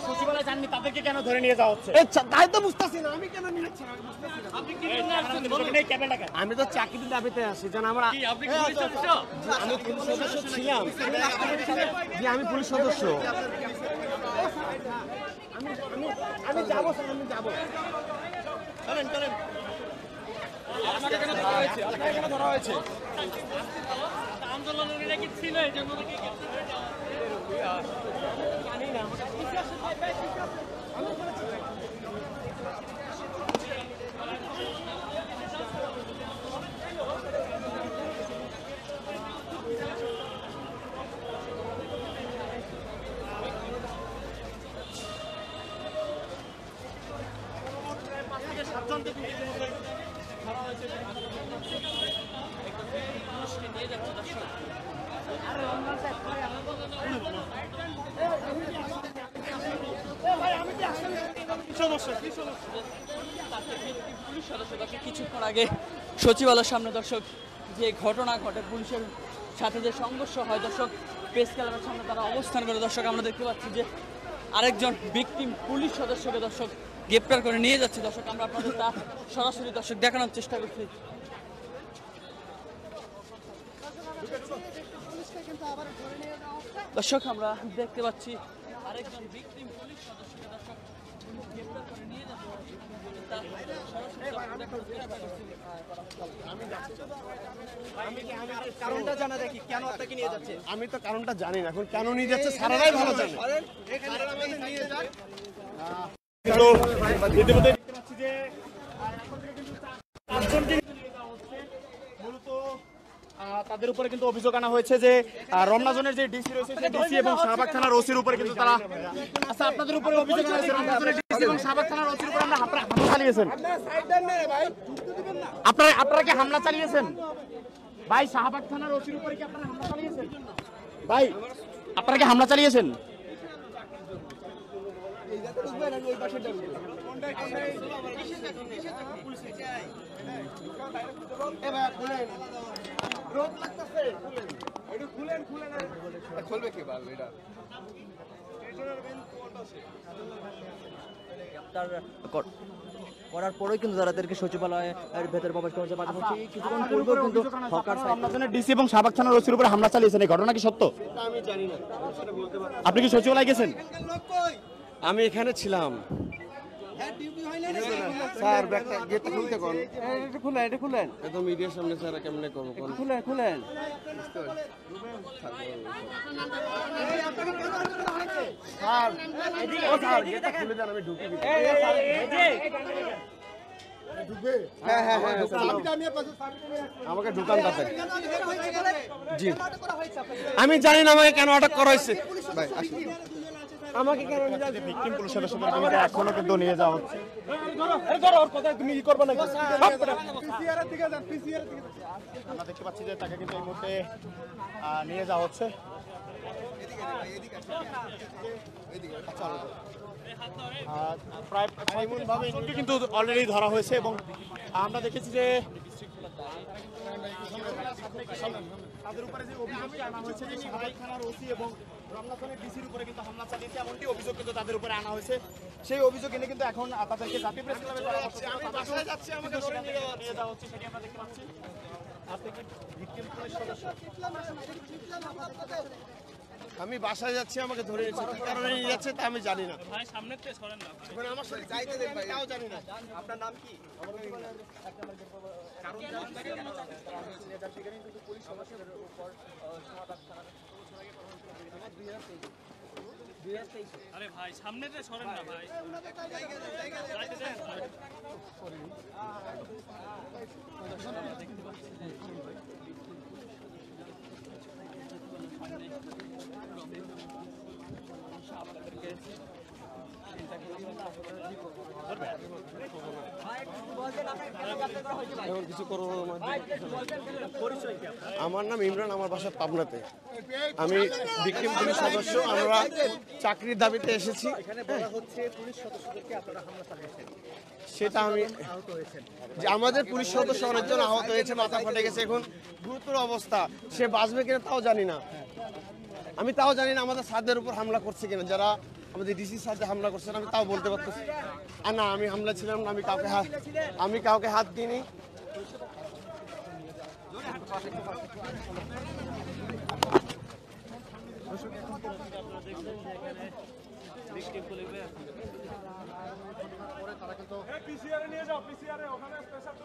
সচিবালয় যাননি, তাদেরকে কেন ধরে নিয়ে যাওয়া হচ্ছে? তাই তো বুঝতেছি না, আমি কেন নিয়ে যাচ্ছি? আমি তো চাকরির দাবিতে আছি, জান। আমরা আমি পুলিশ সদস্য ছিলাম। আমি পুলিশ সদস্য। আমি যাবো স্যার, আমি যাবো। চলেন চলেন। আমাকে কেন ধরা হয়েছে? আমাকে কেন ধরা হয়েছে? আন্দোলনের কি ছিল এই জন্য নাকি জানি না। কিছুক্ষণ আগে সচিবালয়ের সামনে দর্শক যে ঘটনা ঘটে, পুলিশের সাথে যে সংঘর্ষ হয় দর্শক, প্রেস ক্লাবের সামনে তারা অবস্থান করে দর্শক আমরা দেখতে পাচ্ছি যে আরেকজন ভিকটিম পুলিশ সদস্যকে দর্শক গ্রেপ্তার করে নিয়ে যাচ্ছে দর্শক। আমরা আপনাদের তা সরাসরি দর্শক দেখানোর চেষ্টা করছি। দর্শক আমরা দেখতে পাচ্ছি আরেকজন ভিকটিম পুলিশ সদস্যকে দর্শক গ্রেপ্তার করে নিয়ে যাচ্ছে। কারণটা জানা দেখি কেন আপনাকে নিয়ে যাচ্ছে। আমি তো কারণটা জানি না, এখন কেন নিয়ে যাচ্ছে সারারাই ভালো জানে। তাদের উপরে কিন্তু অভিযোগ আনা হয়েছে যে রমনাজনের যে ডিসি রয়েছে সেই ডিসি এবং শাহবাগ থানার ওসির উপরে কিন্তু তারা, আচ্ছা আপনাদের উপরে অভিযোগ আনা হয়েছে রমনাজনের ডিসি এবং শাহবাগ থানার ওসির উপরে আমরা হামলা চালিয়েছেন। আপনারা কি হামলা চালিয়েছেন ভাই? শাহবাগ থানার ওসির উপরে কি আপনারা হামলা চালিয়েছেন ভাই? আপনারা কি হামলা চালিয়েছেন? করার পরেও কিন্তু তাদেরকে সচিবালয়ের ভেতরে প্রবেশ করেছে। পাশাপাশি কিছুক্ষণ পূর্বেও কিন্তু ডিসি এবং শাহবাগ থানার ওসির উপরে হামলা চালিয়েছেন, এই ঘটনা কি সত্য? আমি জানি না। আপনি কি সচিবালয় গেছেন? আমি এখানে ছিলাম। স্যার ব্যাগটা গেটটা খুলতে কোন? এটা খুলেন, এটা খুলেন। এত মিডিয়ার সামনে স্যার কেমনে করব কোন? খুলেন খুলেন। স্যার এদিকে গেটটা খুলে দেন, আমি ঢুকি। হ্যাঁ হ্যাঁ হ্যাঁ, আমাকে ঢুকান তাতে। জি আমি জানি না আমাকে কেন আটক করা হয়েছে। ভাই আসুন। আমাকে কেন নিয়ে যাচ্ছে? ভিকটিম পুলিশ সদস্যদের কিন্তু এখনো কিন্তু নিয়ে যাওয়া হচ্ছে। আমরা দেখতে পাচ্ছি যে তাকে কিন্তু এই মুহূর্তে নিয়ে যাওয়া হচ্ছে। প্রায় এমনভাবে কিন্তু অলরেডি ধরা হয়েছে এবং আমরা দেখেছি যে তাদের উপরে যে অভিযোগটি আনা হয়েছে যে শাহবাগ থানার ওসি এবং রমনাজনের ডিসির উপরে কিন্তু হামলা চালিয়েছে, এমনটি অভিযোগ কিন্তু তাদের উপরে আনা হয়েছে। সেই অভিযোগ এনে কিন্তু এখন তাদেরকে জাতীয় প্রেস ক্লাবে নিয়ে যাওয়া হচ্ছে, সেটি আমরা দেখতে পাচ্ছি। আমি বাসায় যাচ্ছি, আমাকে ধরে নিচ্ছে, কি কারণে নিয়ে যাচ্ছে তা আমি জানি না। ভাই সামনে থেকে সরেন না, এখন আমার সাথে যাইতে দেন ভাই, তাও জানি না। আপনার নাম কি? আরে ভাই সামনে থেকে সরেন না ভাই। এখন কিছু করবো না। আমার নাম ইমরান, আমার বাসা পাবনাতে। আমি ভিকটিম পুলিশ সদস্য। আমরা চাকরির দাবিতে এসেছি। সেটা আমি যে আমাদের পুলিশ সদস্য অনেকজন আহত হয়েছে, মাথা ফাটে গেছে, এখন গুরুতর অবস্থা। সে বাঁচবে কিনা তাও জানি না, আমি তাও জানি না আমাদের স্যারদের উপর হামলা করছে কিনা, যারা আমাদের ডিসি স্যারদের হামলা করছে আমি তাও বলতে পারতেছি। আর না, আমি হামলা ছিলাম না, আমি কাউকে হাত দিইনি। পিসিআরে নিয়ে যাও, পিসিআরে ওখানে স্পেশাল